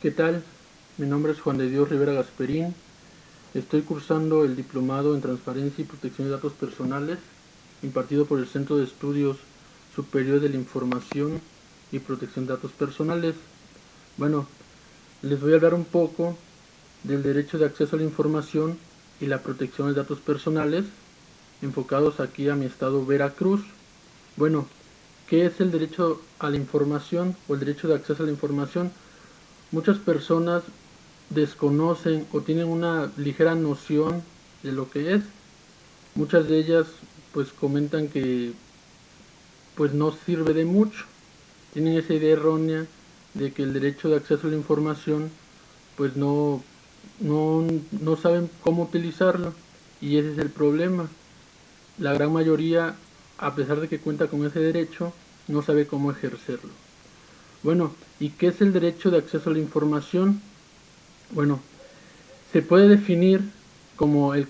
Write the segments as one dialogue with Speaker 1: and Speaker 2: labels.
Speaker 1: ¿Qué tal? Mi nombre es Juan de Dios Rivera Gasperín. Estoy cursando el diplomado en Transparencia y Protección de Datos Personales, impartido por el Centro de Estudios Superior de la Información y Protección de Datos Personales. Bueno, les voy a hablar un poco del derecho de acceso a la información y la protección de datos personales, enfocados aquí a mi estado Veracruz. Bueno, ¿qué es el derecho a la información o el derecho de acceso a la información? Muchas personas desconocen o tienen una ligera noción de lo que es. Muchas de ellas pues comentan que pues no sirve de mucho. Tienen esa idea errónea de que el derecho de acceso a la información pues no saben cómo utilizarlo, y ese es el problema. La gran mayoría, a pesar de que cuenta con ese derecho, no sabe cómo ejercerlo. Bueno, ¿y qué es el derecho de acceso a la información? Bueno, se puede definir como el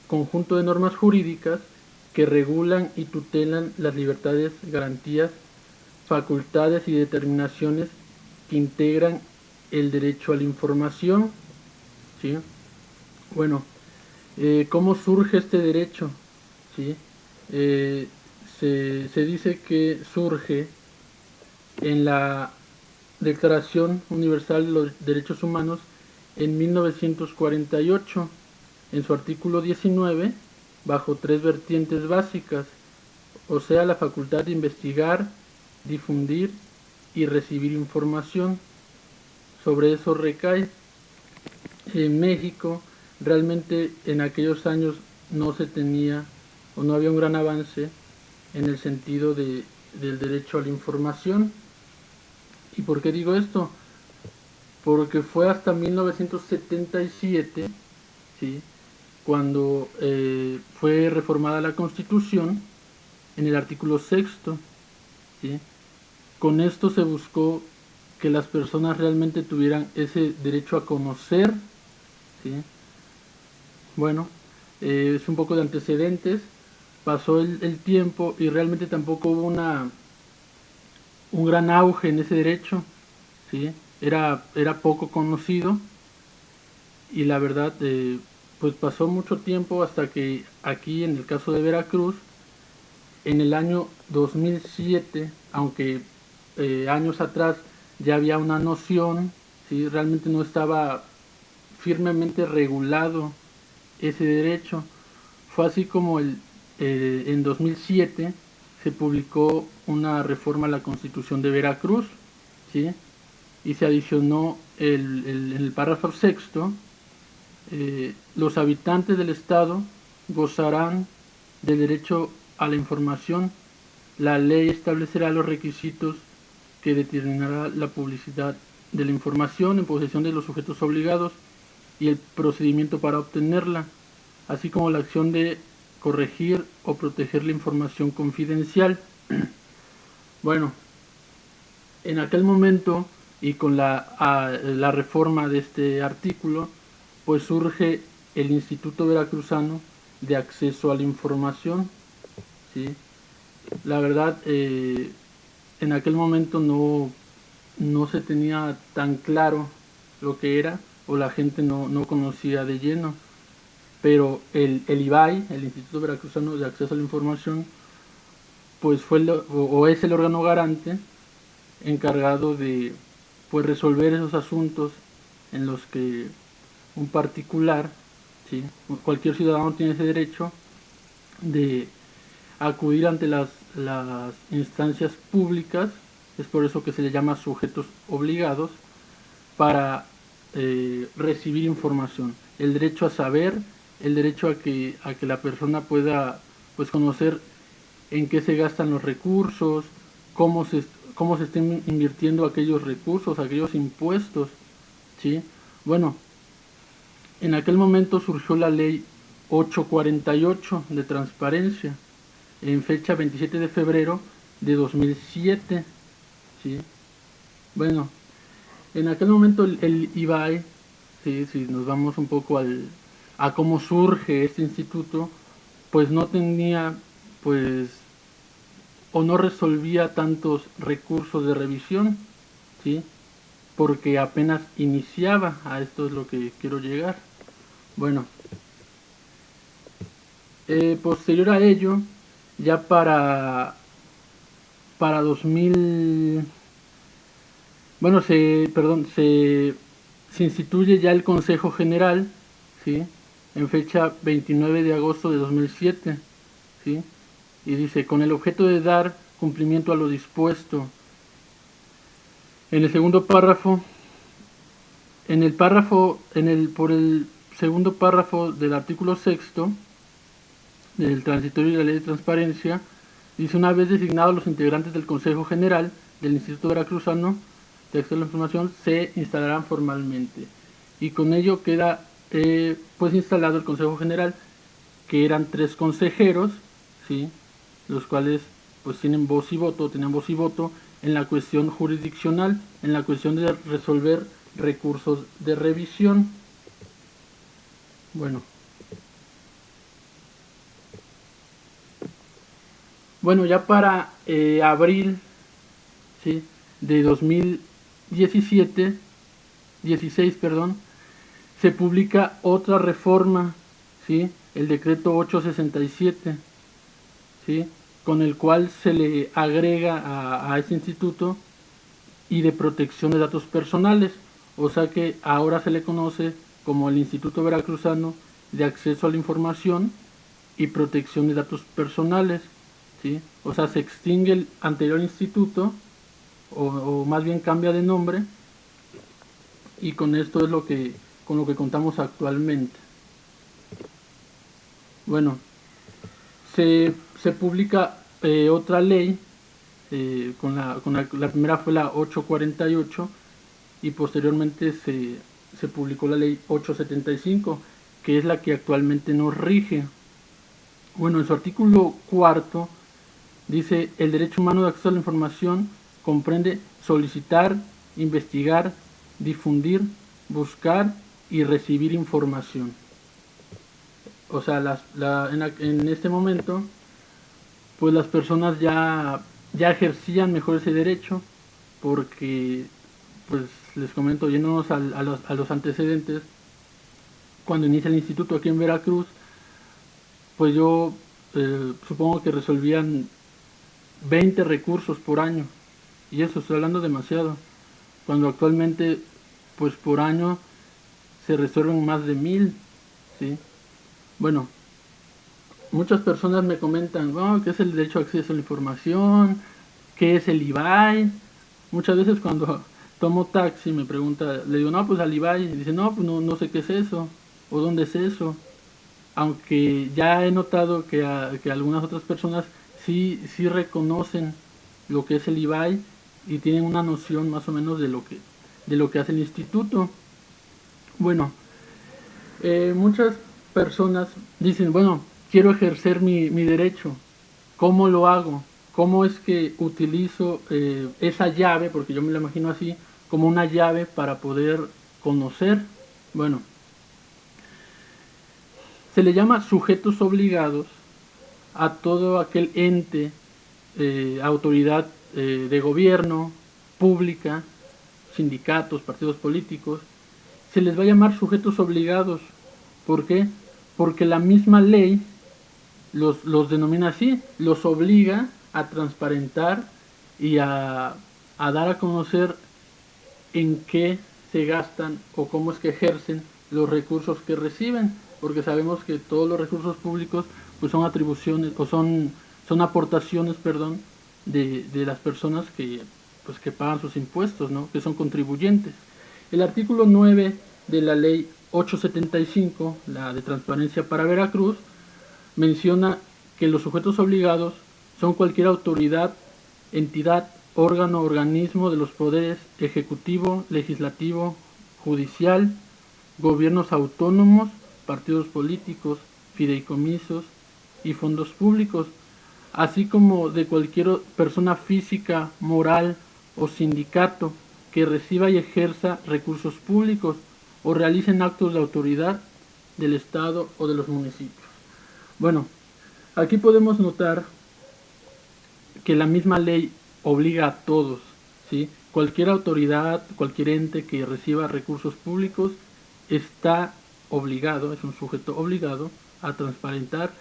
Speaker 1: conjunto de normas jurídicas que regulan y tutelan las libertades, garantías, facultades y determinaciones que integran el derecho a la información. ¿Sí? Bueno, ¿cómo surge este derecho? ¿Sí? Eh, se dice que surge en la Declaración Universal de los Derechos Humanos en 1948, en su artículo 19, bajo tres vertientes básicas, o sea, la facultad de investigar, difundir y recibir información. Sobre eso recae. En México, realmente en aquellos años no se tenía o no había un gran avance en el sentido del derecho a la información. ¿Y por qué digo esto? Porque fue hasta 1977, ¿sí?, cuando fue reformada la Constitución en el artículo sexto. ¿Sí? Con esto se buscó que las personas realmente tuvieran ese derecho a conocer. ¿Sí? Bueno, es un poco de antecedentes. Pasó el tiempo y realmente tampoco hubo un gran auge en ese derecho. ¿Sí? Era poco conocido, y la verdad pues pasó mucho tiempo hasta que aquí en el caso de Veracruz, en el año 2007, aunque años atrás ya había una noción, ¿sí?, realmente no estaba firmemente regulado ese derecho. Fue así como en 2007 se publicó una reforma a la Constitución de Veracruz, ¿sí?, y se adicionó en el párrafo sexto: los habitantes del Estado gozarán del derecho a la información. La ley establecerá los requisitos que determinará la publicidad de la información en posesión de los sujetos obligados y el procedimiento para obtenerla, así como la acción de corregir o proteger la información confidencial. Bueno, en aquel momento, y con la reforma de este artículo, pues surge el Instituto Veracruzano de Acceso a la Información. ¿Sí? La verdad, en aquel momento no se tenía tan claro lo que era, o la gente no conocía de lleno, pero el IBAI, el Instituto Veracruzano de Acceso a la Información, pues fue o es el órgano garante encargado de pues resolver esos asuntos en los que un particular, ¿sí?, cualquier ciudadano tiene ese derecho de acudir ante las instancias públicas. Es por eso que se le llama sujetos obligados, para recibir información, el derecho a saber, el derecho a que la persona pueda pues conocer en qué se gastan los recursos, cómo cómo se estén invirtiendo aquellos recursos, aquellos impuestos. ¿Sí? Bueno, en aquel momento surgió la ley 848 de transparencia, en fecha 27 de febrero de 2007. ¿Sí? Bueno, en aquel momento el IBAE, ¿sí?, si nos vamos un poco a cómo surge este instituto, pues no tenía, pues, o no resolvía tantos recursos de revisión. ¿Sí? porque apenas iniciaba. A esto es lo que quiero llegar. Bueno, posterior a ello, ya para 2000, bueno, se instituye ya el Consejo General, ¿sí? En fecha 29 de agosto de 2007, ¿sí? Y dice, con el objeto de dar cumplimiento a lo dispuesto en el segundo párrafo, por el segundo párrafo del artículo sexto del transitorio de la Ley de Transparencia, dice, una vez designados los integrantes del Consejo General del Instituto Veracruzano de Acceso a la Información, se instalarán formalmente. Y con ello queda pues instalado el Consejo General, que eran 3 consejeros, ¿sí? Los cuales pues tenían voz y voto en la cuestión jurisdiccional, en la cuestión de resolver recursos de revisión. Bueno, ya para abril, ¿sí?, de 16, se publica otra reforma, ¿sí?, el decreto 867, ¿sí?, con el cual se le agrega a ese instituto y de protección de datos personales, o sea que ahora se le conoce como el Instituto Veracruzano de Acceso a la Información y Protección de Datos Personales, ¿sí? O sea, se extingue el anterior instituto, o más bien cambia de nombre, y con esto es con lo que contamos actualmente. Bueno, se publica otra ley, la primera fue la 848, y posteriormente se publicó la ley 875, que es la que actualmente nos rige. Bueno, en su artículo 4 dice, el derecho humano de acceso a la información comprende solicitar, investigar, difundir, buscar y recibir información. O sea, en este momento, pues las personas ya ejercían mejor ese derecho, porque, pues les comento, yéndonos a los antecedentes, cuando inicia el instituto aquí en Veracruz, pues yo supongo que resolvían 20 recursos por año, y eso estoy hablando demasiado, cuando actualmente pues por año se resuelven más de 1000, ¿sí? Bueno, muchas personas me comentan, oh, ¿qué es el derecho a acceso a la información? ¿Qué es el IBAI? Muchas veces cuando tomo taxi me pregunta, le digo, no, pues al IBAI, y dice, no, pues no sé qué es eso, o dónde es eso. Aunque ya he notado que algunas otras personas sí reconocen lo que es el IBAI y tienen una noción más o menos de lo que hace el instituto. Bueno, muchas personas dicen, bueno, quiero ejercer mi derecho, ¿cómo lo hago? ¿Cómo es que utilizo esa llave? Porque yo me la imagino así, como una llave para poder conocer. Bueno, se le llama sujetos obligados a todo aquel ente, autoridad de gobierno, pública, sindicatos, partidos políticos, se les va a llamar sujetos obligados. ¿Por qué? Porque la misma ley los denomina así, los obliga a transparentar y a dar a conocer en qué se gastan o cómo es que ejercen los recursos que reciben, porque sabemos que todos los recursos públicos pues son atribuciones o son aportaciones, perdón, de las personas que pues que pagan sus impuestos, ¿no?, que son contribuyentes. El artículo 9 de la ley 875, la de transparencia para Veracruz, menciona que los sujetos obligados son cualquier autoridad, entidad, órgano o organismo de los poderes ejecutivo, legislativo, judicial, gobiernos autónomos, partidos políticos, fideicomisos y fondos públicos, así como de cualquier persona física, moral o sindicato que reciba y ejerza recursos públicos o realicen actos de autoridad del Estado o de los municipios. Bueno, aquí podemos notar que la misma ley obliga a todos, ¿sí?, cualquier autoridad, cualquier ente que reciba recursos públicos está obligado, es un sujeto obligado a transparentar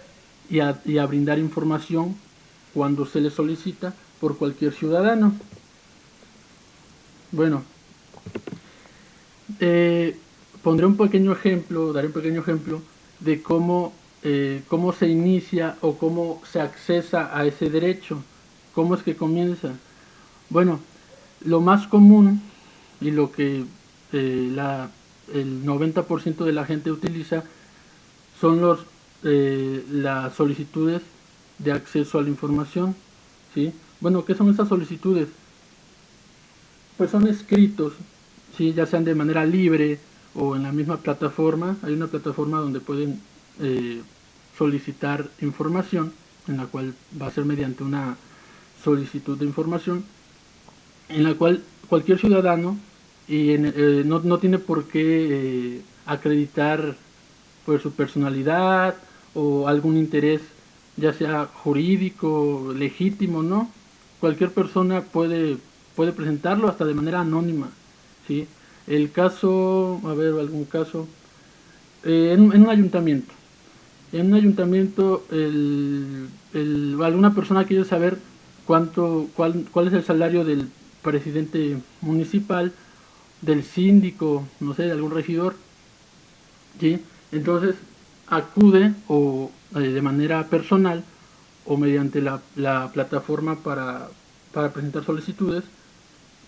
Speaker 1: y a brindar información cuando se le solicita por cualquier ciudadano. Bueno, pondré un pequeño ejemplo, daré un pequeño ejemplo de cómo se inicia o cómo se accesa a ese derecho, cómo es que comienza. Bueno, lo más común y lo que el 90% de la gente utiliza son las solicitudes de acceso a la información, ¿sí? Bueno, ¿qué son esas solicitudes? Pues son escritos, ¿sí? Ya sean de manera libre o en la misma plataforma. Hay una plataforma donde pueden solicitar información, en la cual va a ser mediante una solicitud de información, en la cual cualquier ciudadano no tiene por qué acreditar pues su personalidad o algún interés, ya sea jurídico, legítimo, ¿no? Cualquier persona puede presentarlo hasta de manera anónima, ¿sí? El caso, a ver, algún caso, en un ayuntamiento. En un ayuntamiento, alguna persona quiere saber cuál es el salario del presidente municipal, del síndico, no sé, de algún regidor, ¿sí? Entonces acude de manera personal o mediante la plataforma para presentar solicitudes,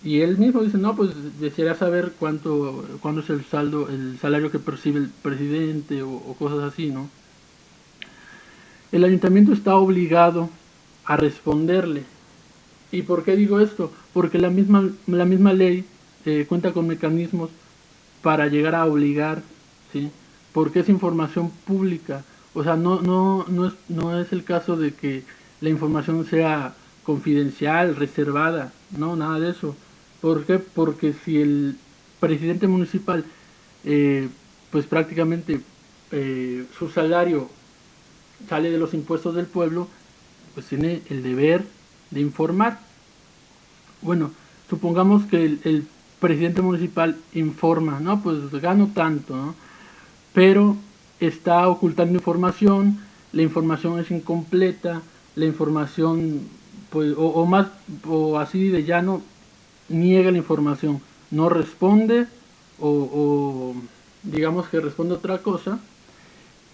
Speaker 1: y él mismo dice, no, pues desearía saber cuánto es el salario que percibe el presidente o cosas así, ¿no? El ayuntamiento está obligado a responderle. ¿Y por qué digo esto? Porque la misma ley cuenta con mecanismos para llegar a obligar, ¿sí? Porque es información pública. O sea, no es el caso de que la información sea confidencial, reservada, no, nada de eso. ¿Por qué? Porque si el presidente municipal, eh, pues prácticamente su salario sale de los impuestos del pueblo, pues tiene el deber de informar. Bueno, supongamos que el presidente municipal informa, no, pues gano tanto, ¿no? Pero está ocultando información, la información es incompleta, la información, pues, o así de llano, niega la información, no responde, o digamos que responde otra cosa.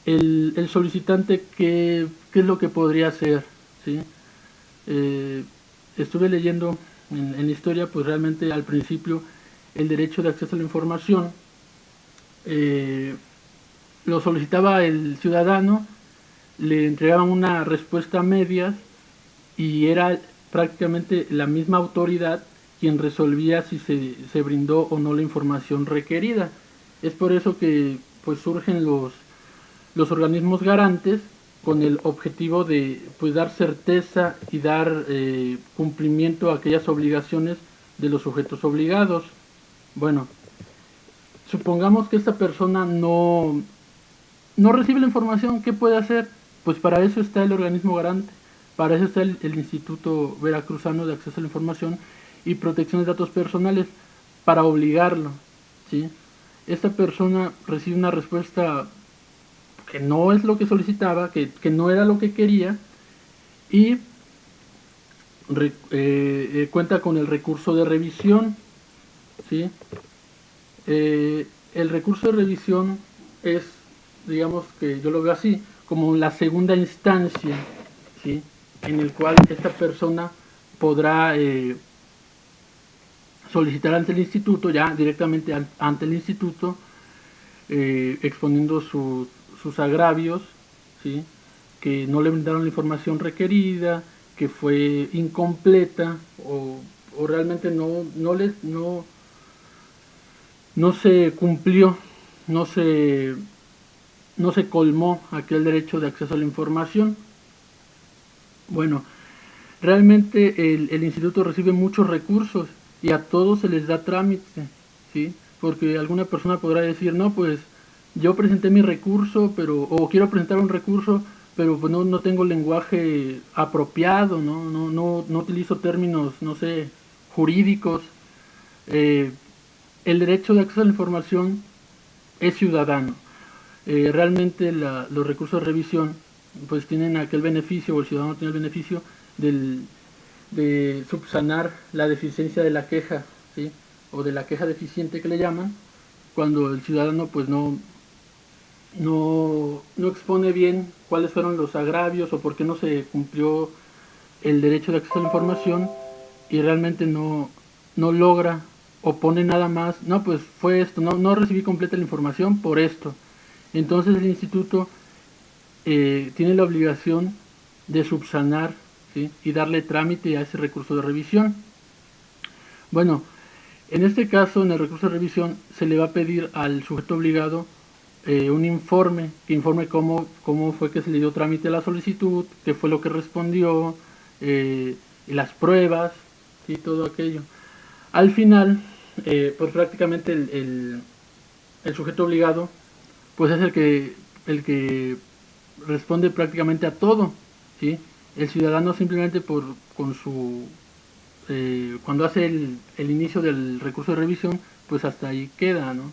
Speaker 1: El solicitante, ¿qué es lo que podría hacer? ¿Sí? Eh, Estuve leyendo en la historia, pues realmente al principio el derecho de acceso a la información eh, lo solicitaba el ciudadano, le entregaban una respuesta a medias y era prácticamente la misma autoridad quien resolvía si se brindó o no la información requerida. Es por eso que pues surgen los organismos garantes con el objetivo de pues dar certeza y dar cumplimiento a aquellas obligaciones de los sujetos obligados. Bueno, supongamos que esta persona no recibe la información, ¿qué puede hacer? Pues para eso está el organismo garante, para eso está el Instituto Veracruzano de Acceso a la Información y Protección de Datos Personales, para obligarlo, ¿sí? Esta persona recibe una respuesta que no es lo que solicitaba, que no era lo que quería, y cuenta con el recurso de revisión, ¿sí? El recurso de revisión es, digamos que yo lo veo así, como la segunda instancia, ¿sí? En el cual esta persona podrá solicitar ante el instituto, ya directamente ante el instituto, exponiendo sus agravios, ¿sí? Que no le brindaron la información requerida, que fue incompleta o realmente no se cumplió, no se, no se colmó aquel derecho de acceso a la información. Bueno, realmente el instituto recibe muchos recursos y a todos se les da trámite, ¿sí? Porque alguna persona podrá decir, no, pues yo presenté mi recurso, o quiero presentar un recurso, pero pues no tengo lenguaje apropiado, no utilizo términos, no sé, jurídicos, el derecho de acceso a la información es ciudadano. Realmente los recursos de revisión pues tienen aquel beneficio, o el ciudadano tiene el beneficio de subsanar la deficiencia de la queja, ¿sí? O de la queja deficiente que le llaman, cuando el ciudadano pues no expone bien cuáles fueron los agravios o por qué no se cumplió el derecho de acceso a la información, y realmente no logra o pone nada más, no, pues fue esto, no recibí completa la información por esto. Entonces el instituto tiene la obligación de subsanar, ¿sí? Y darle trámite a ese recurso de revisión. Bueno, en este caso, en el recurso de revisión, se le va a pedir al sujeto obligado un informe, que informe cómo fue que se le dio trámite a la solicitud, qué fue lo que respondió, las pruebas y todo aquello. Al final, pues prácticamente el sujeto obligado pues es el que responde prácticamente a todo, ¿sí? El ciudadano simplemente con su cuando hace el inicio del recurso de revisión, pues hasta ahí queda, ¿no?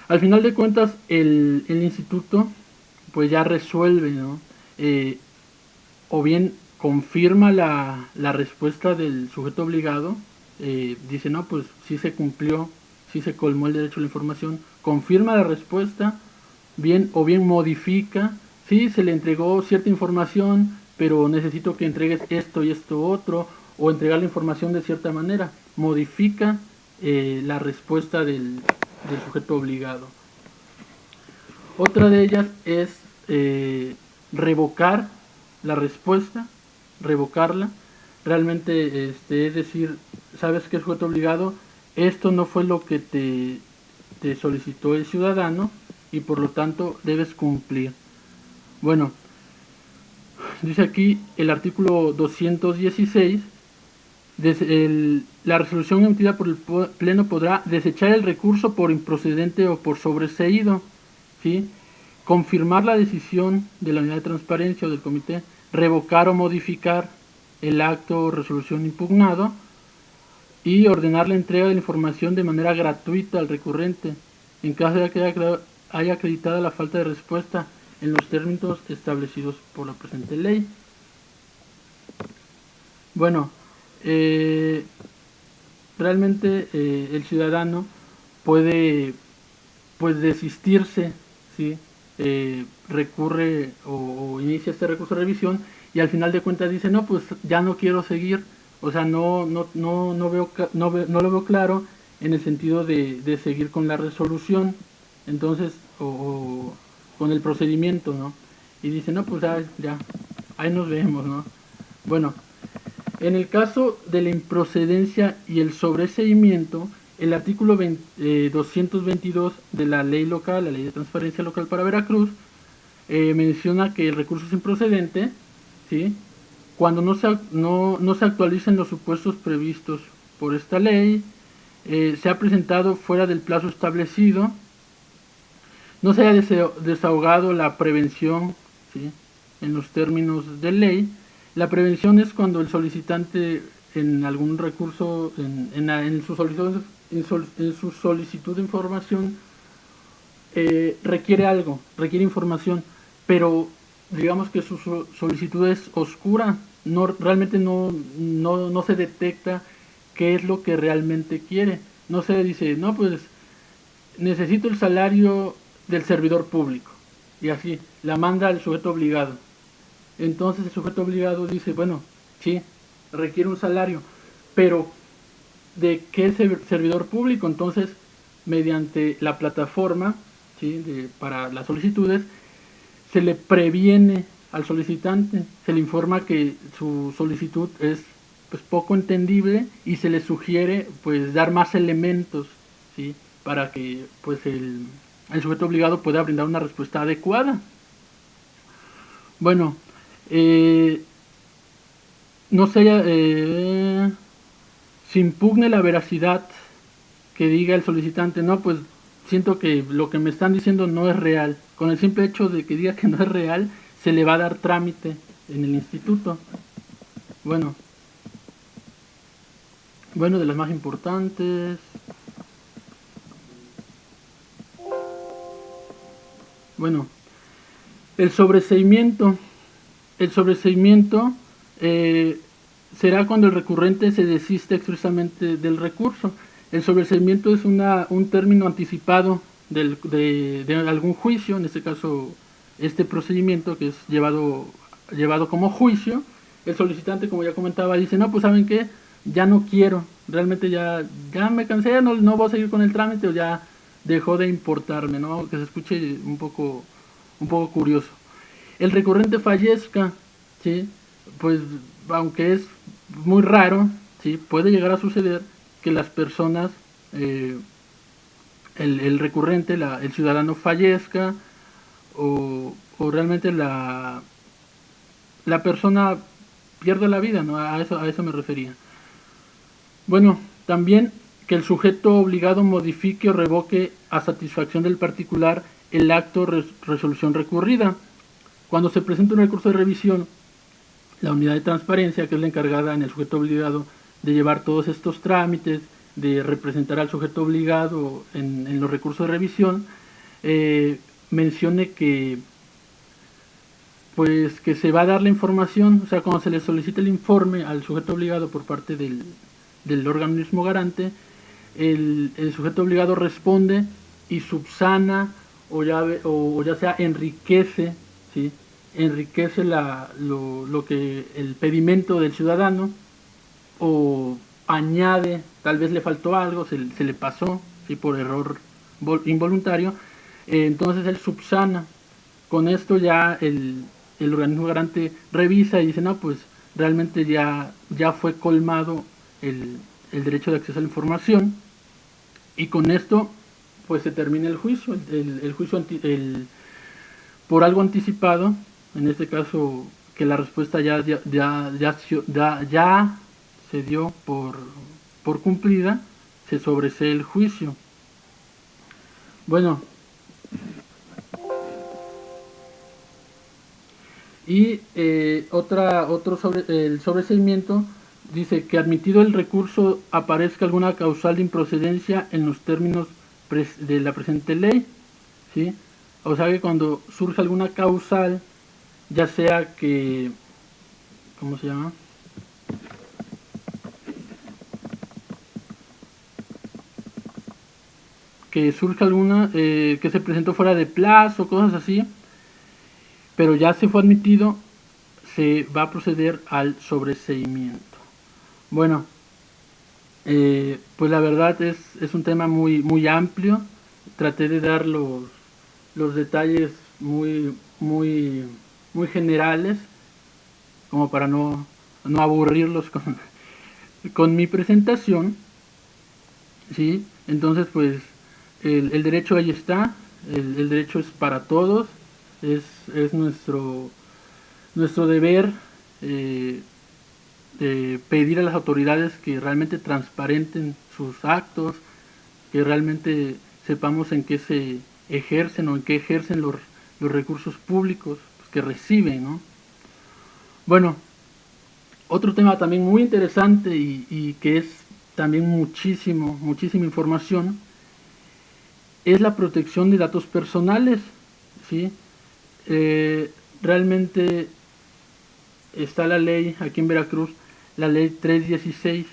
Speaker 1: Al final de cuentas, el instituto pues ya resuelve, ¿no? O bien confirma la respuesta del sujeto obligado, dice, no, pues sí se cumplió, sí se colmó el derecho a la información, confirma la respuesta, o bien modifica, sí, se le entregó cierta información, pero necesito que entregues esto y esto otro, o entregar la información de cierta manera, modifica la respuesta del sujeto obligado. Otra de ellas es revocar la respuesta, revocarla, realmente es decir, sabes que sujeto obligado, esto no fue lo que te solicitó el ciudadano y por lo tanto debes cumplir. Bueno, dice aquí el artículo 216, la resolución emitida por el Pleno podrá desechar el recurso por improcedente o por sobreseído, ¿sí? Confirmar la decisión de la unidad de transparencia o del comité, revocar o modificar el acto o resolución impugnado y ordenar la entrega de la información de manera gratuita al recurrente en caso de que haya acreditada la falta de respuesta en los términos establecidos por la presente ley. Bueno, realmente el ciudadano puede pues desistirse, ¿sí? Recurre o inicia este recurso de revisión y al final de cuentas dice, no, pues ya no quiero seguir, o sea, no lo veo claro en el sentido de seguir con la resolución, entonces, o con el procedimiento, ¿no? Y dice, no, pues ya, ahí nos vemos, ¿no? Bueno, en el caso de la improcedencia y el sobreseimiento, el artículo 222 de la ley local, la ley de transparencia local para Veracruz, menciona que el recurso es improcedente, ¿sí? Cuando no se actualicen los supuestos previstos por esta ley, se ha presentado fuera del plazo establecido, no se haya desahogado la prevención, ¿sí? En los términos de ley. La prevención es cuando el solicitante en algún recurso, en su solicitud de información, requiere algo, requiere información, pero digamos que su solicitud es oscura, realmente no se detecta qué es lo que realmente quiere. No se dice, no, pues necesito el salario del servidor público, y así, la manda al sujeto obligado. Entonces el sujeto obligado dice, bueno, sí, requiere un salario, pero ¿de qué servidor público? Entonces, mediante la plataforma, ¿sí? Para las solicitudes, se le previene al solicitante, se le informa que su solicitud es pues poco entendible y se le sugiere pues dar más elementos, ¿sí? Para que pues el sujeto obligado pueda brindar una respuesta adecuada. Bueno, no se impugne la veracidad que diga el solicitante, no, pues siento que lo que me están diciendo no es real. Con el simple hecho de que diga que no es real, se le va a dar trámite en el instituto. Bueno, Bueno, de las más importantes, bueno, el sobreseimiento. El sobreseimiento eh, será cuando el recurrente se desiste expresamente del recurso. El sobreseimiento es un término anticipado de algún juicio, en este caso este procedimiento que es llevado como juicio. El solicitante, como ya comentaba, dice, no, pues ¿saben qué? Ya no quiero, realmente ya me cansé, no voy a seguir con el trámite o ya dejó de importarme, ¿no? Que se escuche un poco curioso. El recurrente fallezca, ¿sí? Pues aunque es muy raro, ¿sí? Puede llegar a suceder que las personas, eh, el recurrente, el ciudadano fallezca o realmente la persona pierda la vida, ¿no? A eso me refería. Bueno, también que el sujeto obligado modifique o revoque a satisfacción del particular el acto resolución recurrida. Cuando se presenta un recurso de revisión, la unidad de transparencia, que es la encargada en el sujeto obligado de llevar todos estos trámites, de representar al sujeto obligado en los recursos de revisión, mencione que se va a dar la información, o sea, cuando se le solicita el informe al sujeto obligado por parte del organismo garante, el sujeto obligado responde y subsana o ya sea enriquece, ¿sí? Enriquece lo que el pedimento del ciudadano o añade, tal vez le faltó algo, se le pasó, ¿sí? Por error involuntario, entonces él subsana. Con esto ya el organismo garante revisa y dice, no, pues realmente ya fue colmado el derecho de acceso a la información y con esto pues se termina el juicio, el juicio por algo anticipado, en este caso que la respuesta ya se dio por cumplida, se sobresee el juicio. Bueno, y otro el sobreseimiento dice que admitido el recurso aparezca alguna causal de improcedencia en los términos de la presente ley, ¿sí? O sea que cuando surge alguna causal, ya sea que, ¿cómo se llama? Que surja alguna que se presentó fuera de plazo, cosas así, pero ya se fue admitido, se va a proceder al sobreseimiento. Bueno, pues la verdad es un tema muy amplio. Traté de dar los detalles muy generales, como para no aburrirlos con mi presentación. ¿Sí? Entonces, pues el derecho ahí está, el derecho es para todos, es nuestro deber eh, de pedir a las autoridades que realmente transparenten sus actos, que realmente sepamos en qué se ejercen o en qué ejercen los recursos públicos pues, que reciben, ¿no? Bueno, otro tema también muy interesante y que es también muchísima información, es la protección de datos personales, ¿sí? Realmente está la ley aquí en Veracruz, la ley 316,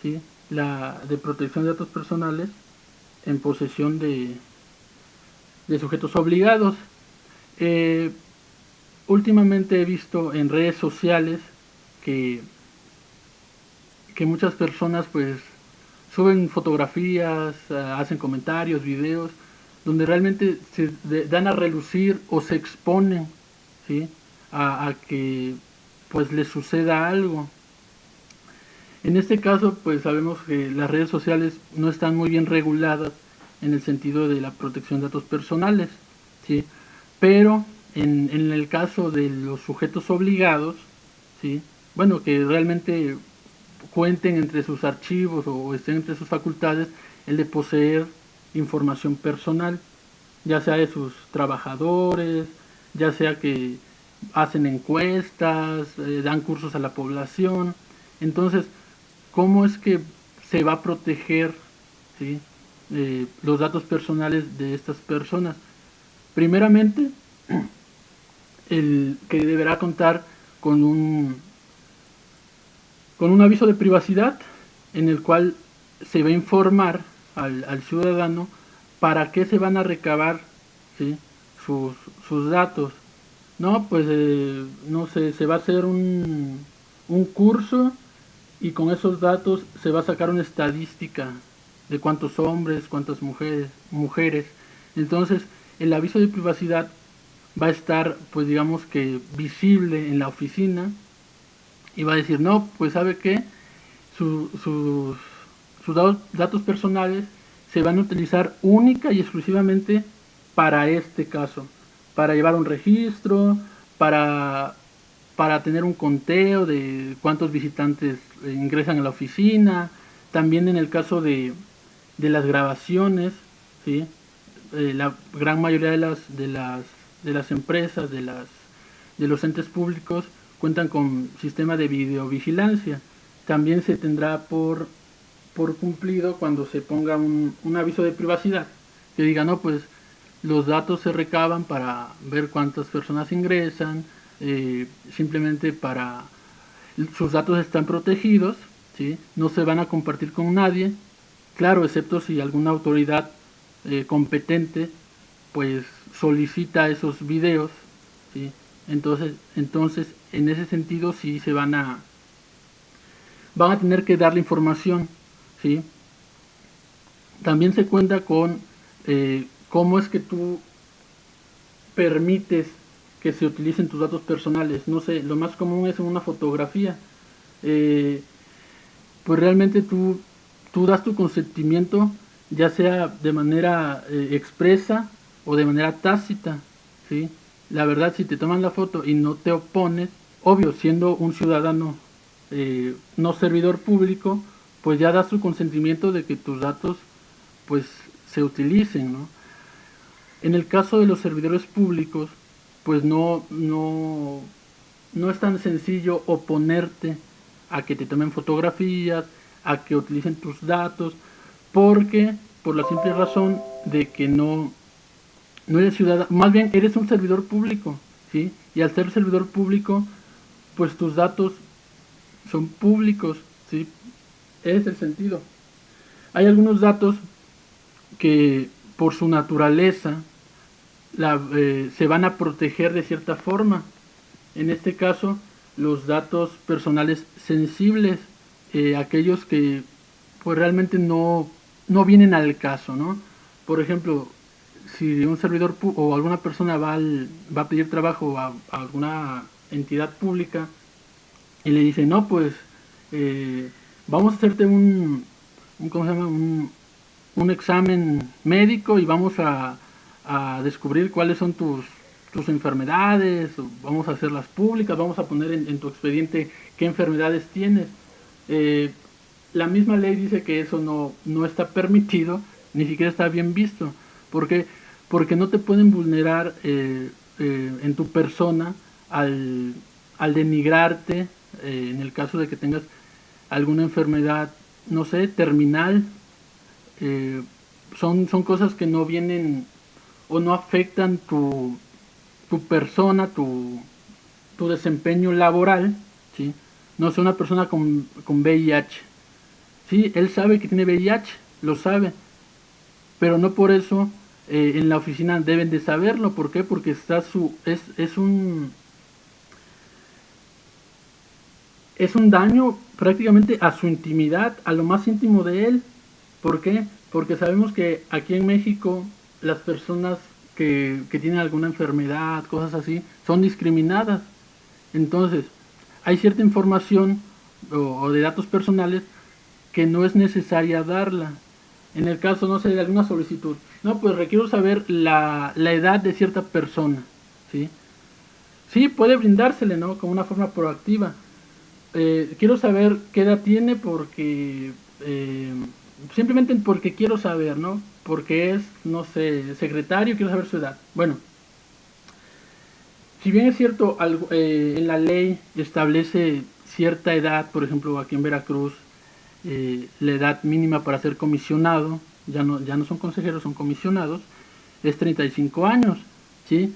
Speaker 1: ¿sí? La de protección de datos personales en posesión de sujetos obligados. Eh, Últimamente he visto en redes sociales que, que muchas personas pues suben fotografías, hacen comentarios, videos, donde realmente dan a relucir o se exponen, ¿sí? A que pues les suceda algo. En este caso pues sabemos que las redes sociales no están muy bien reguladas en el sentido de la protección de datos personales, ¿sí? Pero en el caso de los sujetos obligados, ¿sí? Bueno, que realmente cuenten entre sus archivos o estén entre sus facultades el de poseer información personal, ya sea de sus trabajadores, ya sea que hacen encuestas, dan cursos a la población. Entonces, ¿cómo es que se va a proteger, ¿sí? Los datos personales de estas personas. Primeramente, el que deberá contar con un aviso de privacidad en el cual se va a informar al ciudadano para qué se van a recabar, ¿sí? sus, sus datos. No, pues no sé, se va a hacer un curso y con esos datos se va a sacar una estadística de cuántos hombres, cuántas mujeres. Entonces, el aviso de privacidad va a estar, pues digamos que visible en la oficina y va a decir, no, pues sabe qué, sus datos personales se van a utilizar única y exclusivamente para este caso, para llevar un registro, para, para tener un conteo de cuántos visitantes ingresan a la oficina, también en el caso de las grabaciones, ¿sí? La gran mayoría de las empresas, de los entes públicos, cuentan con sistema de videovigilancia. También se tendrá por cumplido cuando se ponga un aviso de privacidad que diga, no, pues los datos se recaban para ver cuántas personas ingresan, simplemente para sus datos están protegidos, ¿sí? No se van a compartir con nadie, claro, excepto si alguna autoridad competente pues solicita esos videos, ¿sí? Entonces en ese sentido sí se van a tener que dar la información, ¿sí? También se cuenta con cómo es que tú permites que se utilicen tus datos personales. No sé, lo más común es en una fotografía. Eh, pues realmente tú das tu consentimiento, ya sea de manera expresa o de manera tácita, ¿sí? La verdad, si te toman la foto y no te opones, obvio, siendo un ciudadano no servidor público, pues ya das tu consentimiento de que tus datos pues se utilicen, ¿no? En el caso de los servidores públicos, pues no es tan sencillo oponerte a que te tomen fotografías, a que utilicen tus datos, porque por la simple razón de que no eres ciudadano, más bien eres un servidor público, ¿sí? Y al ser servidor público, pues tus datos son públicos, ¿sí? Ese es el sentido. Hay algunos datos que por su naturaleza se van a proteger de cierta forma. En este caso, los datos personales sensibles, aquellos que pues realmente no vienen al caso, ¿no? Por ejemplo, si un servidor o alguna persona va a pedir trabajo a alguna entidad pública y le dice, no, pues vamos a hacerte ¿cómo se llama? Un examen médico y vamos a descubrir cuáles son tus enfermedades, vamos a hacerlas públicas, vamos a poner en tu expediente qué enfermedades tienes. La misma ley dice que eso no está permitido, ni siquiera está bien visto. ¿Por qué? Porque no te pueden vulnerar en tu persona al denigrarte, en el caso de que tengas alguna enfermedad, no sé, terminal. eh, son cosas que no vienen o no afectan tu persona, tu desempeño laboral, ¿sí? No sé, una persona con VIH, sí, él sabe que tiene VIH, lo sabe, pero no por eso en la oficina deben de saberlo. ¿Por qué? Porque es un daño prácticamente a su intimidad, a lo más íntimo de él. ¿Por qué? Porque sabemos que aquí en México las personas que tienen alguna enfermedad, cosas así, son discriminadas. Entonces, hay cierta información o de datos personales que no es necesaria darla. En el caso, no sé, de alguna solicitud. No, pues requiero saber la edad de cierta persona, ¿sí? Sí, puede brindársele, ¿no? Como una forma proactiva. Quiero saber qué edad tiene porque simplemente porque quiero saber, ¿no? Porque es, no sé, secretario, quiero saber su edad. Bueno, si bien es cierto, en la ley establece cierta edad, por ejemplo, aquí en Veracruz, la edad mínima para ser comisionado, ya no son consejeros, son comisionados, es 35 años, ¿sí?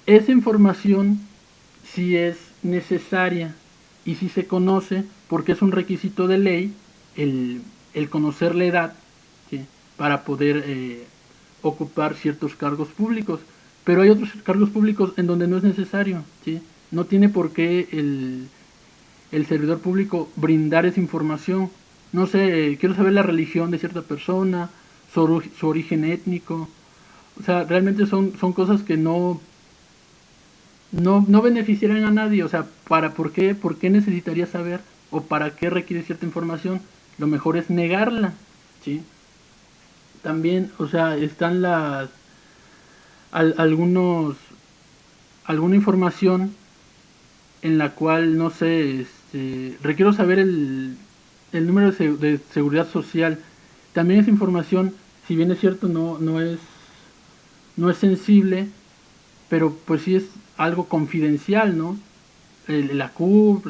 Speaker 1: Esa información sí es necesaria y sí se conoce porque es un requisito de ley el conocer la edad, ¿sí? Para poder ocupar ciertos cargos públicos. Pero hay otros cargos públicos en donde no es necesario, ¿sí? No tiene por qué el servidor público brindar esa información. No sé, quiero saber la religión de cierta persona, su origen étnico. O sea, realmente son cosas que no beneficiarían a nadie. O sea, ¿por qué necesitaría saber o para qué requiere cierta información? Lo mejor es negarla, ¿sí? También, o sea, están algunos alguna información en la cual, no sé, requiero saber el número de seguridad social. También esa información, si bien es cierto, no es sensible, pero pues sí es algo confidencial, ¿no? La CUP,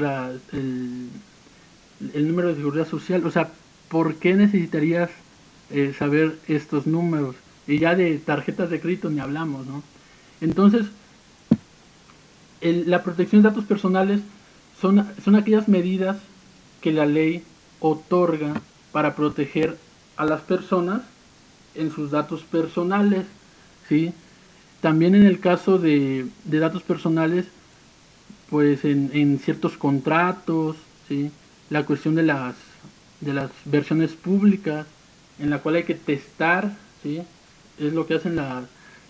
Speaker 1: el número de seguridad social, o sea, ¿por qué necesitarías saber estos números? Y ya de tarjetas de crédito ni hablamos, ¿no? Entonces, la protección de datos personales son aquellas medidas que la ley otorga para proteger a las personas en sus datos personales, ¿sí? También en el caso de datos personales, pues en ciertos contratos, ¿sí? La cuestión de las versiones públicas, en la cual hay que testar, ¿sí? Es lo que hacen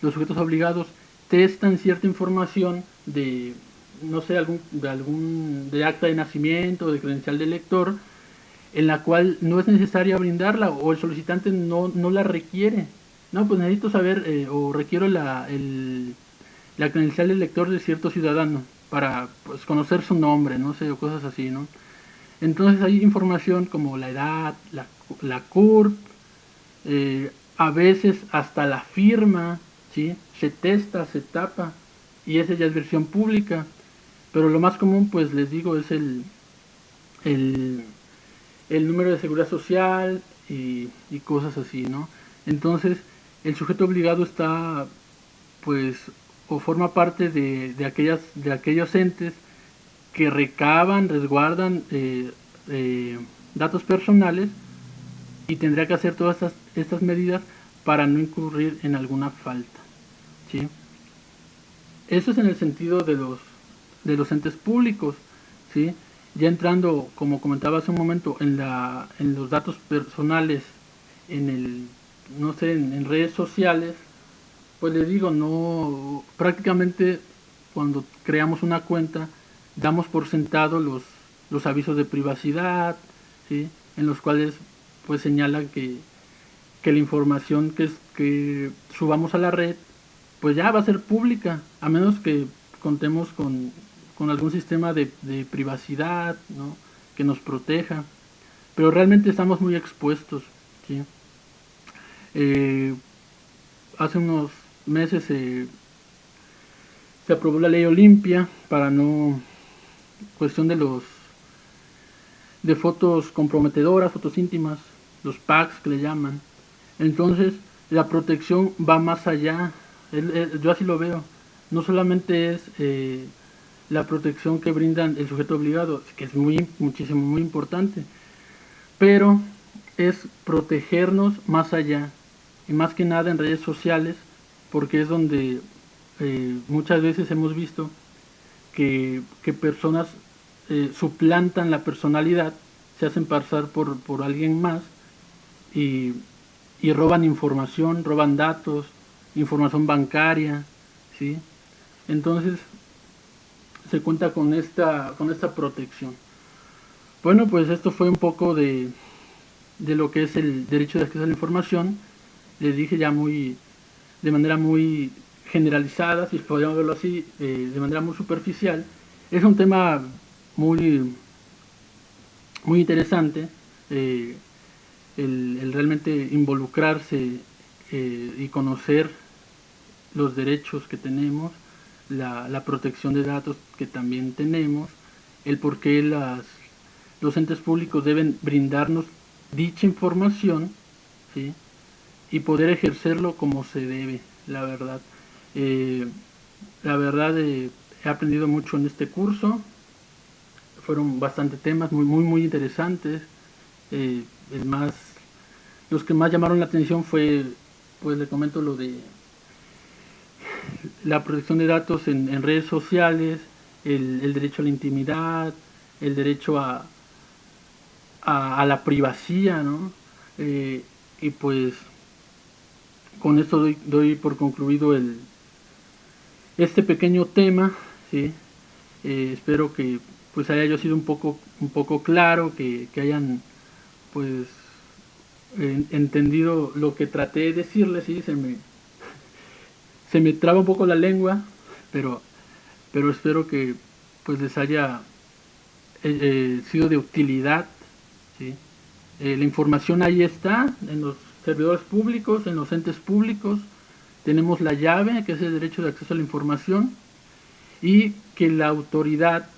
Speaker 1: los sujetos obligados, testan cierta información de, no sé, de acta de nacimiento, de credencial de lector, en la cual no es necesaria brindarla o el solicitante no la requiere. No, pues necesito saber o requiero la credencial del lector de cierto ciudadano para pues, conocer su nombre, no sé, o cosas así, ¿no? Entonces hay información como la edad, la CURP, a veces hasta la firma, ¿sí? Se testa, se tapa y esa ya es versión pública. Pero lo más común, pues les digo, es el, el número de seguridad social y cosas así, ¿no? Entonces, el sujeto obligado está, pues, o forma parte de aquellos entes que recaban, resguardan datos personales y tendría que hacer todas estas medidas para no incurrir en alguna falta, ¿sí? Eso es en el sentido de los entes públicos, ¿sí? Ya entrando, como comentaba hace un momento, en los datos personales, no sé, en redes sociales, pues les digo, no, prácticamente cuando creamos una cuenta, damos por sentado los avisos de privacidad, ¿sí? En los cuales pues señalan que la información que subamos a la red pues ya va a ser pública, a menos que contemos con algún sistema de privacidad, ¿no? Que nos proteja, pero realmente estamos muy expuestos, ¿sí? Eh, Hace unos meses se aprobó la ley Olimpia para no cuestión de fotos comprometedoras, fotos íntimas, los packs que le llaman. Entonces, la protección va más allá. Yo así lo veo. No solamente es la protección que brindan el sujeto obligado, que es muchísimo, muy importante, pero es protegernos más allá. Y más que nada en redes sociales, porque es donde muchas veces hemos visto que personas suplantan la personalidad, se hacen pasar por alguien más y, y roban información, roban datos, información bancaria, ¿sí? Entonces se cuenta con esta protección. Bueno, pues esto fue un poco de lo que es el derecho de acceso a la información. Les dije ya de manera muy generalizada, si podríamos verlo así, de manera muy superficial. Es un tema muy, muy interesante, el realmente involucrarse y conocer los derechos que tenemos, la protección de datos que también tenemos, el por qué los entes públicos deben brindarnos dicha información, ¿sí? Y poder ejercerlo como se debe, la verdad. Eh, la verdad, he aprendido mucho en este curso. Fueron bastante temas muy interesantes. Eh, el más, los que más llamaron la atención fue, pues le comento lo de la protección de datos en redes sociales, el derecho a la intimidad, el derecho a la privacidad, ¿no? Y pues con esto doy por concluido este pequeño tema, ¿sí? Espero que pues haya yo sido un poco claro, que hayan pues entendido lo que traté de decirles, ¿sí? Se me traba un poco la lengua, pero, pero espero que pues les haya sido de utilidad, ¿sí? La información ahí está, en los servidores públicos, en los entes públicos. Tenemos la llave, que es el derecho de acceso a la información, y que la autoridad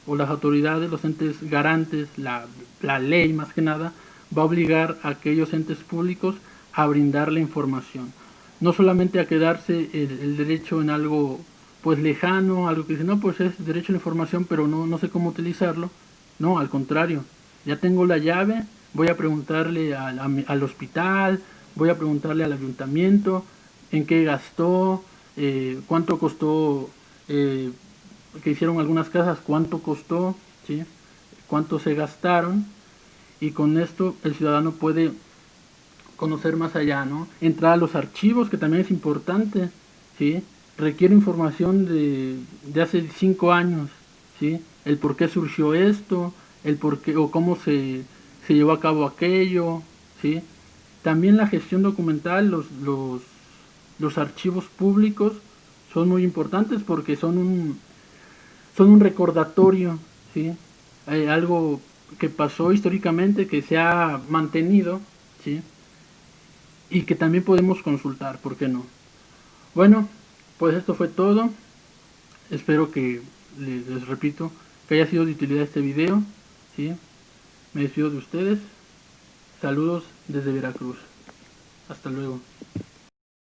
Speaker 1: o las autoridades, los entes garantes, la ley más que nada, va a obligar a aquellos entes públicos a brindar la información. No solamente a quedarse el derecho en algo pues lejano, algo que dice, no, pues es derecho a la información, pero no sé cómo utilizarlo. No, al contrario, ya tengo la llave, voy a preguntarle al hospital, voy a preguntarle al ayuntamiento en qué gastó, cuánto costó, que hicieron algunas casas, cuánto costó, ¿sí? Cuánto se gastaron, y con esto el ciudadano puede conocer más allá, ¿no? Entrar a los archivos, que también es importante, ¿sí? Requiere información de hace 5 años, ¿sí? El por qué surgió esto, el por qué o cómo se llevó a cabo aquello, ¿sí? También la gestión documental, los archivos públicos son muy importantes porque son un recordatorio, ¿sí? Algo que pasó históricamente, que se ha mantenido, ¿sí? Y que también podemos consultar, ¿por qué no? Bueno, pues esto fue todo. Espero que, les repito, que haya sido de utilidad este video, ¿sí? Me despido de ustedes. Saludos desde Veracruz. Hasta luego.